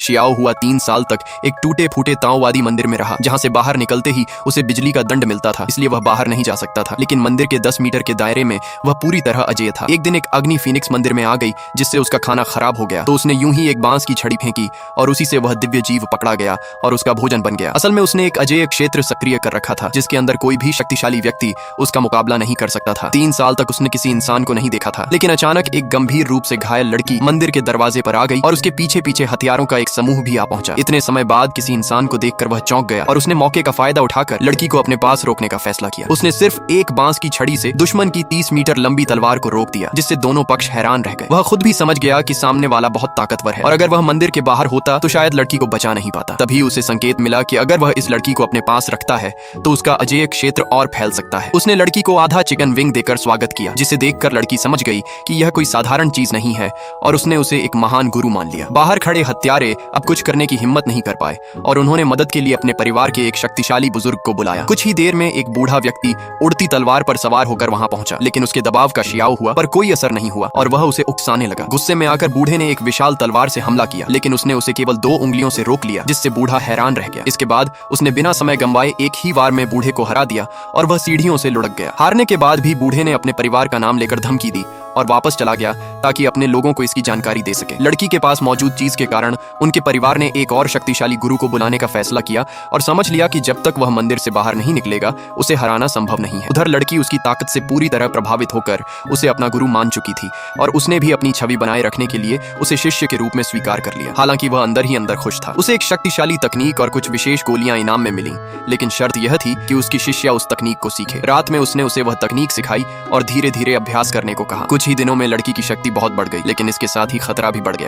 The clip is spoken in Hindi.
शियाओ हुआ 3 साल तक एक टूटे फूटे ताओवादी मंदिर में रहा, जहाँ से बाहर निकलते ही उसे बिजली का दंड मिलता था, इसलिए वह बाहर नहीं जा सकता था। लेकिन मंदिर के 10 मीटर के दायरे में वह पूरी तरह अजेय था। एक दिन एक अग्नि फीनिक्स मंदिर में आ गई, जिससे उसका खाना खराब हो गया, तो उसने यूं ही एक बांस की छड़ी फेंकी और उसी से वह दिव्य जीव पकड़ा गया और उसका भोजन बन गया। असल में उसने एक अजेय क्षेत्र सक्रिय कर रखा था, जिसके अंदर कोई भी शक्तिशाली व्यक्ति उसका मुकाबला नहीं कर सकता था। 3 साल तक उसने किसी इंसान को नहीं देखा था, लेकिन अचानक एक गंभीर रूप से घायल लड़की मंदिर के दरवाजे पर आ गई और उसके पीछे पीछे हथियारों का एक समूह भी आ पहुंचा। इतने समय बाद किसी इंसान को देखकर वह चौंक गया और उसने मौके का फायदा उठाकर लड़की को अपने पास रोकने का फैसला किया। उसने सिर्फ एक बांस की छड़ी से दुश्मन की 30 मीटर लंबी तलवार को रोक दिया, जिससे दोनों पक्ष हैरान रह गए। वह खुद भी समझ गया कि सामने वाला बहुत ताकतवर है और अगर वह मंदिर के बाहर होता तो शायद लड़की को बचा नहीं पाता। तभी उसे संकेत मिला कि अगर वह इस लड़की को अपने पास रखता है तो उसका अजेय क्षेत्र और फैल सकता है। उसने लड़की को आधा चिकन विंग देकर स्वागत किया, जिसे देखकर लड़की समझ गई कि यह कोई साधारण चीज नहीं है और उसने उसे एक महान गुरु मान लिया। बाहर खड़े हत्यारे अब कुछ करने की हिम्मत नहीं कर पाए और उन्होंने मदद के लिए अपने परिवार के एक शक्तिशाली बुजुर्ग को बुलाया। कुछ ही देर में एक बूढ़ा व्यक्ति उड़ती तलवार पर सवार होकर वहां पहुंचा, लेकिन उसके दबाव का शियाओ हुआ पर कोई असर नहीं हुआ और वह उसे उकसाने लगा। गुस्से में आकर बूढ़े ने एक विशाल तलवार से हमला किया, लेकिन उसने उसे केवल 2 उंगलियों से रोक लिया, जिससे बूढ़ा हैरान रह गया। इसके बाद उसने बिना समय गंवाए एक ही वार में बूढ़े को हरा दिया और वह सीढ़ियों से लुढ़क गया। हारने के बाद भी बूढ़े ने अपने परिवार का नाम लेकर धमकी दी और वापस चला गया ताकि अपने लोगों को इसकी जानकारी दे सके। लड़की के पास मौजूद चीज के कारण उनके परिवार ने एक और शक्तिशाली गुरु को बुलाने का फैसला किया और समझ लिया कि जब तक वह मंदिर से बाहर नहीं निकलेगा उसे हराना संभव नहीं है। उधर लड़की उसकी ताकत से पूरी तरह प्रभावित होकर उसे अपना गुरु मान चुकी थी और उसने भी अपनी छवि बनाए रखने के लिए उसे शिष्य के रूप में स्वीकार कर लिया। हालांकि वह अंदर ही अंदर खुश था। उसे एक शक्तिशाली तकनीक और कुछ विशेष गोलियां इनाम में मिली, लेकिन शर्त यह थी कि उसकी शिष्या उस तकनीक को सीखे। रात में उसने उसे वह तकनीक सिखाई और धीरे धीरे अभ्यास करने को कहा। कुछ ही दिनों में लड़की की शक्ति बहुत बढ़ गई, लेकिन इसके साथ ही खतरा भी बढ़ गया।